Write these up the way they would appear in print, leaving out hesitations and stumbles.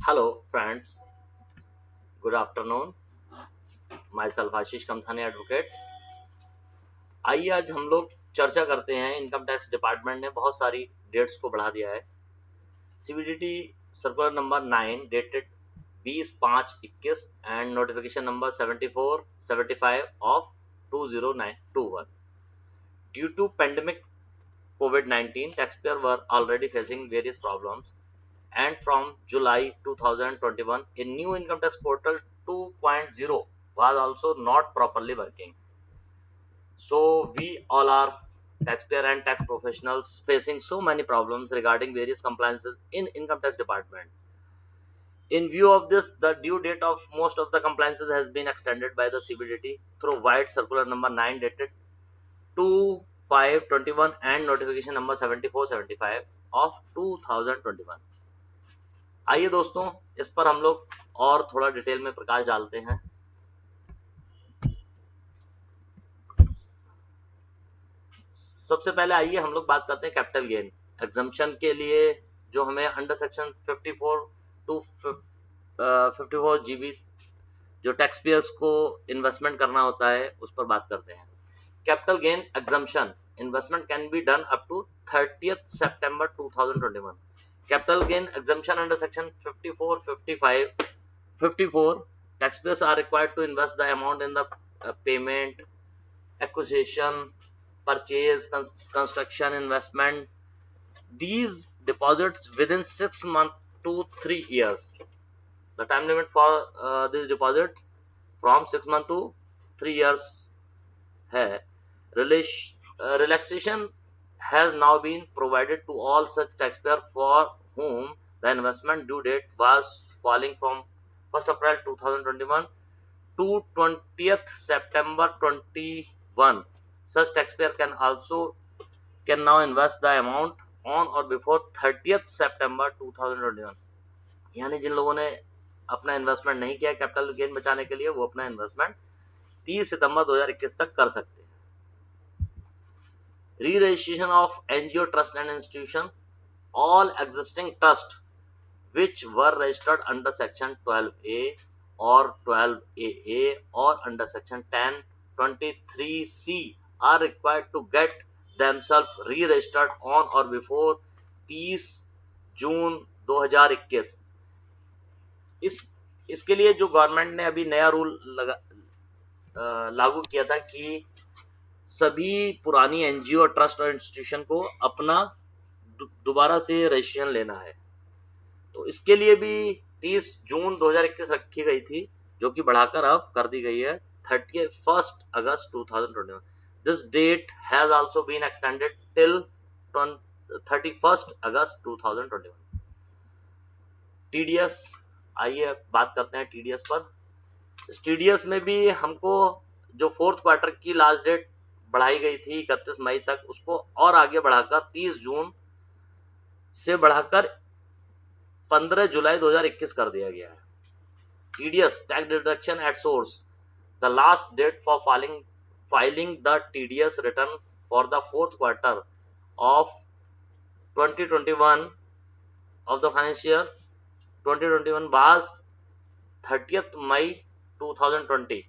Hello friends, good afternoon. Myself Ashish Kamthani advocate. आइए आज हम लोग चर्चा करते हैं। इनकम टैक्स डिपार्टमेंट ने बहुत सारी डेट्स को बढ़ा दिया है। CBDT circular number 9 dated 20/5/21 and notification number 74/75 of 20921। Due to pandemic COVID-19, taxpayers were already facing various problems, and from July 2021, a new income tax portal 2.0 was also not properly working. So we all are taxpayer and tax professionals facing so many problems regarding various compliances in income tax department. In view of this, the due date of most of the compliances has been extended by the CBDT through wide circular number 9 dated 2/5/21 and notification number 74/75 of 2021। आइए दोस्तों, इस पर हम लोग और थोड़ा detail में प्रकाश डालते हैं। सबसे पहले आइए हम लोग बात करते हैं कैपिटल गेन एग्जम्पशन के लिए, जो हमें अंडर सेक्शन 54 टू 54 जीबी जो टैक्स पेयर्स को इन्वेस्टमेंट करना होता है, उस पर बात करते हैं। Capital gain exemption investment can be done up to 30th September 2021। Capital gain exemption under section 54, 55, 54 taxpayers are required to invest the amount in the payment, acquisition, purchase, construction, investment. These deposits within 6 months to 3 years. The time limit for these deposits from 6 months to 3 years है। Relaxation has now been provided to all such taxpayers for whom the investment due date was falling from 1st April 2021 to 20th September 21। Such taxpayer can now invest the amount on or before 30th September 2021। यानी जिन लोगों ने अपना investment नहीं किया capital gain बचाने के लिए, वो अपना इन्वेस्टमेंट 30 सितंबर 2021 तक कर सकते हैं। Re-registration of NGO trust and institution, all existing trust which were registered under section 12A or 12AA or under section 1023C are required to get themselves re-registered on or before 30 जून 2021। इसके लिए जो government ने अभी नया rule लागू किया था कि सभी पुरानी एनजीओ, ट्रस्ट और इंस्टीट्यूशन को अपना दोबारा से रजिस्ट्रेशन लेना है। तो इसके लिए भी 30 जून 2021 रखी गई थी, जो कि बढ़ाकर अब कर दी गई है 31st August 2021। This date has also been extended till 31st August 2021। TDS, आइए बात करते हैं टीडीएस पर। इस टीडीएस में भी हमको जो फोर्थ क्वार्टर की लास्ट डेट बढ़ाई गई थी 31 मई तक, उसको और आगे बढ़ाकर 30 जून से बढ़ाकर 15 जुलाई 2021 कर दिया गया है। TDS tax deduction at source, the last date for filing the TDS return for the fourth quarter of 2021 of the financial year 2021 was 30th May 2020.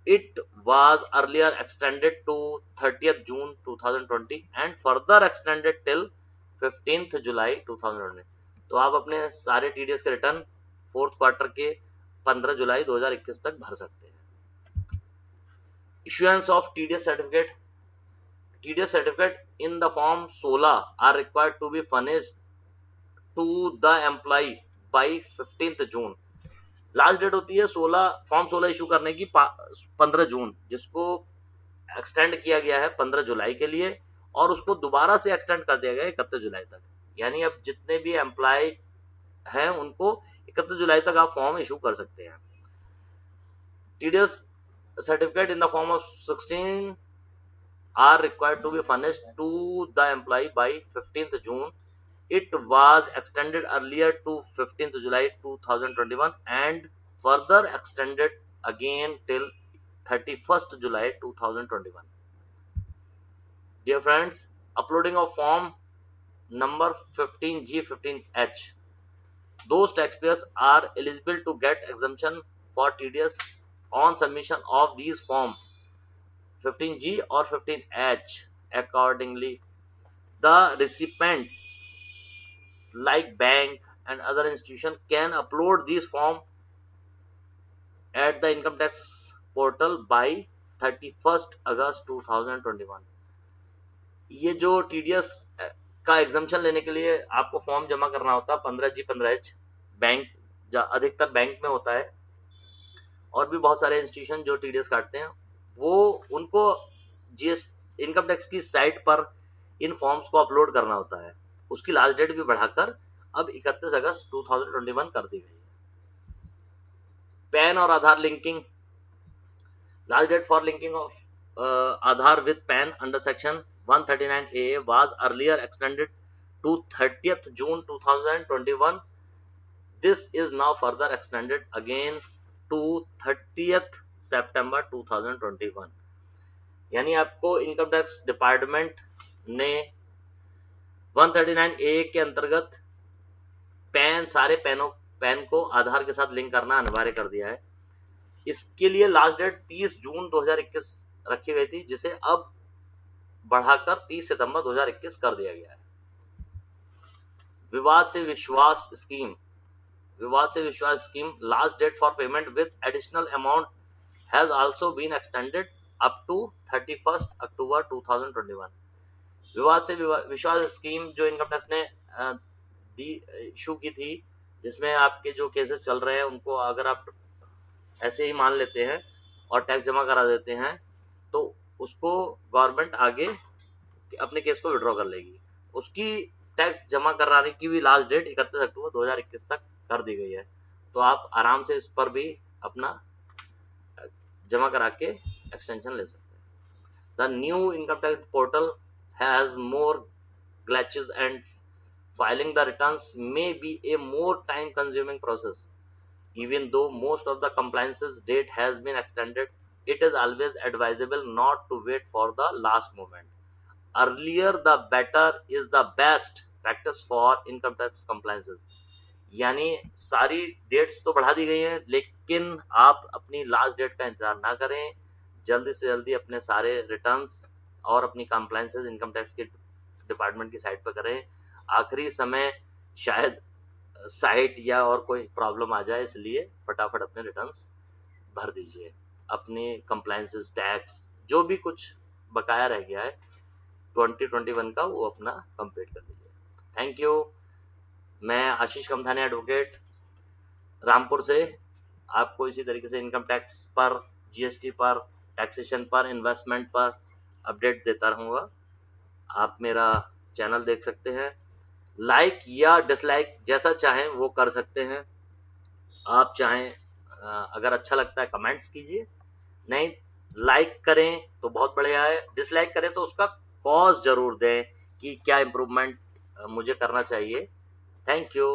It was earlier extended to 30th June 2020 and further extended till 15th July 2020। तो आप अपने सारे TDS के return fourth quarter के 15 जुलाई 2021 तक भर सकते हैं। Issuance of TDS certificate, TDS certificate in the form 16 are required to be furnished to the employee by 15th June। Last date होती है 16 फॉर्म 16 इशू करने की 15 जून, जिसको एक्सटेंड किया गया है 15 जुलाई के लिए, और उसको दोबारा से एक्सटेंड कर दिया गया है 31 जुलाई तक। यानी अब जितने भी एम्प्लॉय हैं उनको 31 जुलाई तक आप फॉर्म इशू कर सकते हैं। TDS certificate in the form of 16 are required to be furnished to the employee by 15th June। It was extended earlier to 15th July 2021 and further extended again till 31st July 2021। Dear friends, uploading of form number 15G, 15H those taxpayers are eligible to get exemption for TDS on submission of these form 15G or 15H. Accordingly, the recipient like bank and other institution can upload these form at the income tax portal by 31st August 2021. ये जो TDS का exemption लेने के लिए आपको form जमा करना होता है 15G 15H, बैंक अधिकतर बैंक में होता है और भी बहुत सारे इंस्टीट्यूशन जो टीडीएस काटते हैं, वो उनको जीएस इनकम टैक्स की साइट पर इन फॉर्म्स को अपलोड करना होता है। उसकी लास्ट डेट भी बढ़ाकर अब 31 अगस्त 2021 कर दी गई है। पैन और Aadhaar linking, last date for linking of Aadhaar with PAN under section 139AA was earlier extended to 30th June 2021. This is now further extended again to 30th September 2021. यानी आपको इनकम टैक्स डिपार्टमेंट ने 139A के अंतर्गत सारे pan को आधार के साथ link करना अनिवार्य कर दिया है। इसके लिए लास्ट डेट 30 जून 2021 रखी गई थी, जिसे अब बढ़ाकर 30 सितंबर 2021 कर दिया गया है। Vivad se Vishwas scheme, last date for payment with additional amount has also been extended up to 31 October 2021। Vivad se Vishwas scheme जो इनकम टैक्स ने इशू की थी, जिसमें आपके जो केसेस चल रहे हैं उनको अगर आप ऐसे ही मान लेते हैं और टैक्स जमा करा देते हैं तो उसको गवर्नमेंट आगे अपने केस को विड्रॉ कर लेगी। उसकी टैक्स जमा कराने की भी लास्ट डेट 31 अक्टूबर 2021 तक कर दी गई है। तो आप आराम से इस पर भी अपना जमा करा के एक्सटेंशन ले सकते हैं। The new income tax portal has more glitches and filing the returns may be a more time consuming process. Even though most of the compliances date has been extended, it is always advisable not to wait for the last moment. Earlier the better is the best practice for income tax compliances. यानी सारी dates तो बढ़ा दी गई हैं, लेकिन आप अपनी last date का इंतजार ना करें, जल्दी से जल्दी अपने सारे रिटर्न्स और अपनी कंप्लायंसेस इनकम टैक्स के डिपार्टमेंट की साइट पर करें। आखिरी समय शायद साइट या और कोई प्रॉब्लम आ जाए, इसलिए फटाफट अपने रिटर्न्स भर दीजिए। अपने कंप्लायंसेस, टैक्स जो भी कुछ बकाया रह गया है 2021 का, वो अपना कंप्लीट कर दीजिए। Thank you. मैं आशीष कमथाने एडवोकेट रामपुर से आपको इसी तरीके से इनकम टैक्स पर, जीएसटी पर, टैक्सेशन पर, इन्वेस्टमेंट पर अपडेट देता रहूँगा। आप मेरा चैनल देख सकते हैं, लाइक या डिसलाइक जैसा चाहें वो कर सकते हैं। आप चाहें अगर अच्छा लगता है कमेंट्स कीजिए, नहीं लाइक करें तो बहुत बढ़िया है, डिसलाइक करें तो उसका कॉज जरूर दें कि क्या इम्प्रूवमेंट मुझे करना चाहिए। Thank you.